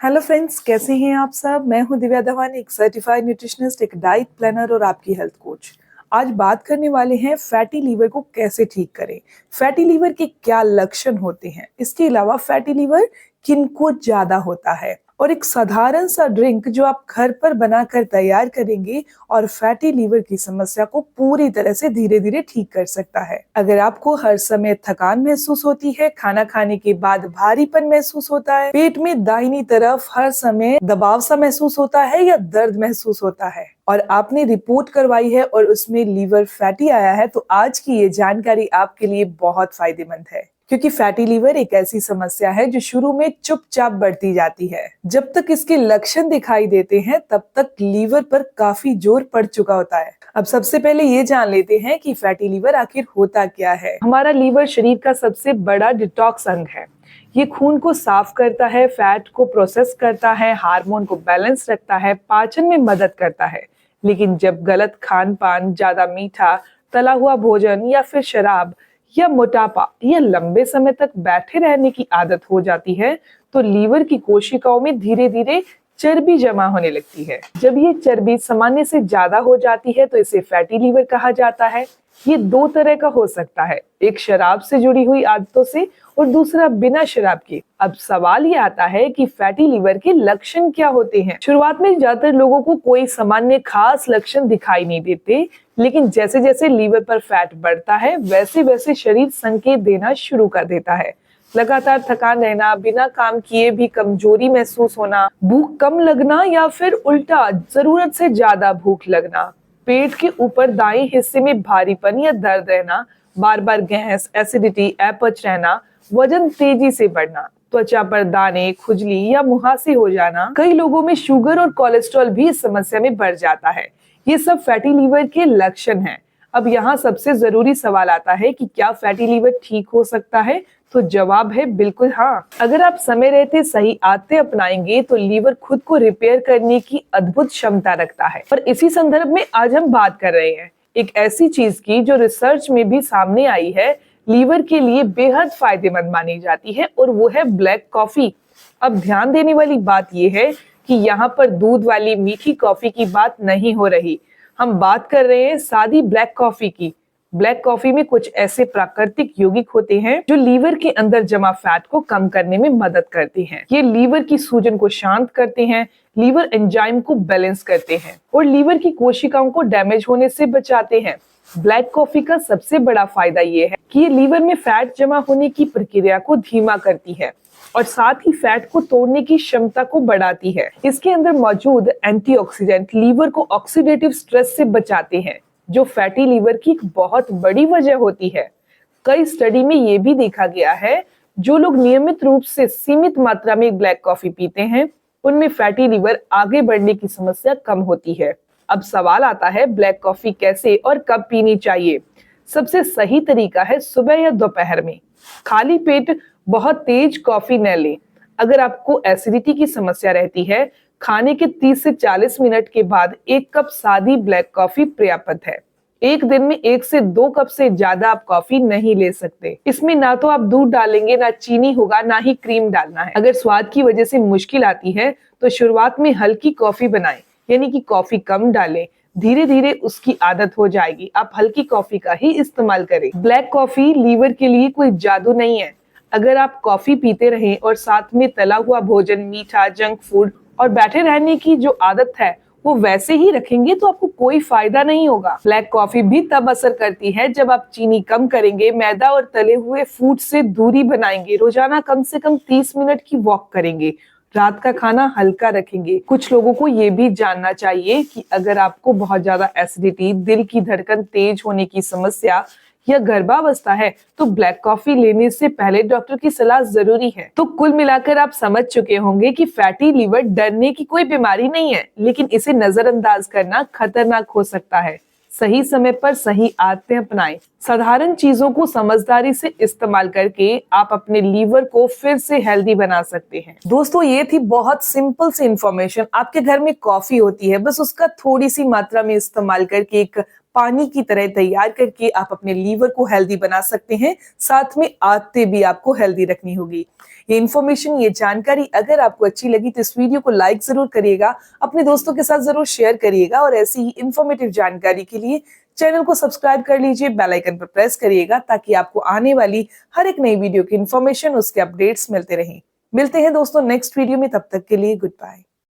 Hello friends, कैसे हैं आप सब। मैं हूं दिव्या धवानी, एक सर्टिफाइड न्यूट्रिशनिस्ट, एक डाइट प्लानर और आपकी हेल्थ कोच। आज बात करने वाले हैं फैटी लीवर को कैसे ठीक करें, फैटी लीवर के क्या लक्षण होते हैं, इसके अलावा फैटी लीवर किनको ज्यादा होता है और एक साधारण सा ड्रिंक जो आप घर पर बनाकर तैयार करेंगे और फैटी लीवर की समस्या को पूरी तरह से धीरे धीरे ठीक कर सकता है। अगर आपको हर समय थकान महसूस होती है, खाना खाने के बाद भारीपन महसूस होता है, पेट में दाहिनी तरफ हर समय दबाव सा महसूस होता है या दर्द महसूस होता है और आपने रिपोर्ट करवाई है और उसमें लीवर फैटी आया है, तो आज की ये जानकारी आपके लिए बहुत फायदेमंद है। क्योंकि फैटी लीवर एक ऐसी समस्या है जो शुरू में चुपचाप बढ़ती जाती है। जब तक इसके लक्षण दिखाई देते हैं तब तक लीवर पर काफी जोर पड़ चुका होता है। अब सबसे पहले ये जान लेते हैं कि फैटी लीवर आखिर होता क्या है। हमारा लीवर शरीर का सबसे बड़ा डिटॉक्स अंग है। ये खून को साफ करता है, फैट को प्रोसेस करता है, हार्मोन को बैलेंस रखता है, पाचन में मदद करता है। लेकिन जब गलत खान पान, ज्यादा मीठा, तला हुआ भोजन या फिर शराब या मोटापा या लंबे समय तक बैठे रहने की आदत हो जाती है तो लीवर की कोशिकाओं में धीरे धीरे चर्बी जमा होने लगती है। जब ये चर्बी सामान्य से ज्यादा हो जाती है तो इसे फैटी लीवर कहा जाता है। ये दो तरह का हो सकता है, एक शराब से जुड़ी हुई आदतों से और दूसरा बिना शराब के। अब सवाल ये आता है कि फैटी लीवर के लक्षण क्या होते हैं। शुरुआत में ज्यादातर लोगों को कोई सामान्य खास लक्षण दिखाई नहीं देते, लेकिन जैसे जैसे लीवर पर फैट बढ़ता है वैसे वैसे शरीर संकेत देना शुरू कर देता है। लगातार थकान रहना, बिना काम किए भी कमजोरी महसूस होना, भूख कम लगना या फिर उल्टा जरूरत से ज्यादा भूख लगना, पेट के ऊपर दाएं हिस्से में भारीपन या दर्द रहना, बार बार गैस, एसिडिटी, अपच रहना, वजन तेजी से बढ़ना, त्वचा पर दाने, खुजली या मुहासे हो जाना। कई लोगों में शुगर और कोलेस्ट्रॉल भी इस समस्या में बढ़ जाता है। ये सब फैटी लीवर के लक्षण हैं। अब यहाँ सबसे जरूरी सवाल आता है कि क्या फैटी लीवर ठीक हो सकता है? तो जवाब है बिल्कुल हाँ। अगर आप समय रहते सही आदतें अपनाएंगे तो लीवर खुद को रिपेयर करने की अद्भुत क्षमता रखता है। और इसी संदर्भ में आज हम बात कर रहे हैं एक ऐसी चीज की जो रिसर्च में भी सामने आई है, लीवर के लिए बेहद फायदेमंद मानी जाती है, और वो है ब्लैक कॉफी। अब ध्यान देने वाली बात यह है कि यहाँ पर दूध वाली मीठी कॉफी की बात नहीं हो रही। हम बात कर रहे हैं सादी ब्लैक कॉफी की। ब्लैक कॉफी में कुछ ऐसे प्राकृतिक यौगिक होते हैं जो लीवर के अंदर जमा फैट को कम करने में मदद करते हैं। ये लीवर की सूजन को शांत करते हैं, लीवर एंजाइम को बैलेंस करते हैं और लीवर की कोशिकाओं को डैमेज होने से बचाते हैं। ब्लैक कॉफी का सबसे बड़ा फायदा ये है कि ये लीवर में फैट जमा होने की प्रक्रिया को धीमा करती है और साथ ही फैट को तोड़ने की क्षमता को बढ़ाती है। इसके अंदर मौजूद एंटीऑक्सीडेंट लीवर को ऑक्सीडेटिव स्ट्रेस से बचाते हैं, जो फैटी लीवर की एक बहुत बड़ी वजह होती है। कई स्टडी में ये भी देखा गया है, जो लोग नियमित रूप से सीमित मात्रा में ब्लैक कॉफी पीते हैं उनमें फैटी लीवर आगे बढ़ने की समस्या कम होती है। अब सवाल आता है ब्लैक कॉफी कैसे और कब पीनी चाहिए। सबसे सही तरीका है सुबह या दोपहर में। खाली पेट बहुत तेज कॉफी न लें। अगर आपको एसिडिटी की समस्या रहती है, खाने के 30 से 40 मिनट के बाद एक कप सादी ब्लैक कॉफी पर्याप्त है। एक दिन में 1 से 2 कप से ज्यादा आप कॉफी नहीं ले सकते। इसमें ना तो आप दूध डालेंगे, ना चीनी होगा, ना ही क्रीम डालना है। अगर स्वाद की वजह से मुश्किल आती है तो शुरुआत में हल्की कॉफी बनाएं, यानी कि कॉफी कम डालें। धीरे धीरे उसकी आदत हो जाएगी, आप हल्की कॉफी का ही इस्तेमाल करें। ब्लैक कॉफी लीवर के लिए कोई जादू नहीं है। अगर आप कॉफी पीते रहें और साथ में तला हुआ भोजन, मीठा, जंक फूड और बैठे रहने की जो आदत है वो वैसे ही रखेंगे तो आपको कोई फायदा नहीं होगा। ब्लैक कॉफी भी तब असर करती है जब आप चीनी कम करेंगे, मैदा और तले हुए फूड से दूरी बनाएंगे, रोजाना कम से कम 30 मिनट की वॉक करेंगे, रात का खाना हल्का रखेंगे। कुछ लोगों को ये भी जानना चाहिए कि अगर आपको बहुत ज्यादा एसिडिटी, दिल की धड़कन तेज होने की समस्या या गर्भावस्था है तो ब्लैक कॉफी लेने से पहले डॉक्टर की सलाह जरूरी है। तो कुल मिलाकर आप समझ चुके होंगे कि फैटी लीवर डरने की कोई बीमारी नहीं है, लेकिन इसे नजरअंदाज करना खतरनाक हो सकता है। सही समय पर सही आदतें अपनाएं। साधारण चीजों को समझदारी से इस्तेमाल करके आप अपने लीवर को फिर से हेल्दी बना सकते हैं। दोस्तों, ये थी बहुत सिंपल सी इंफॉर्मेशन। आपके घर में कॉफी होती है, बस उसका थोड़ी सी मात्रा में इस्तेमाल करके एक पानी की तरह तैयार करके आप अपने लीवर को हेल्दी बना सकते हैं। साथ में आदतें भी आपको हेल्दी रखनी होगी। ये इन्फॉर्मेशन, ये जानकारी अगर आपको अच्छी लगी तो इस वीडियो को लाइक जरूर करिएगा, अपने दोस्तों के साथ जरूर शेयर करिएगा और ऐसी ही इन्फॉर्मेटिव जानकारी के लिए चैनल को सब्सक्राइब कर लीजिए, बेल आइकन पर प्रेस करिएगा ताकि आपको आने वाली हर एक नई वीडियो की इन्फॉर्मेशन, उसके अपडेट्स मिलते रहें। मिलते हैं दोस्तों नेक्स्ट वीडियो में, तब तक के लिए गुड बाय।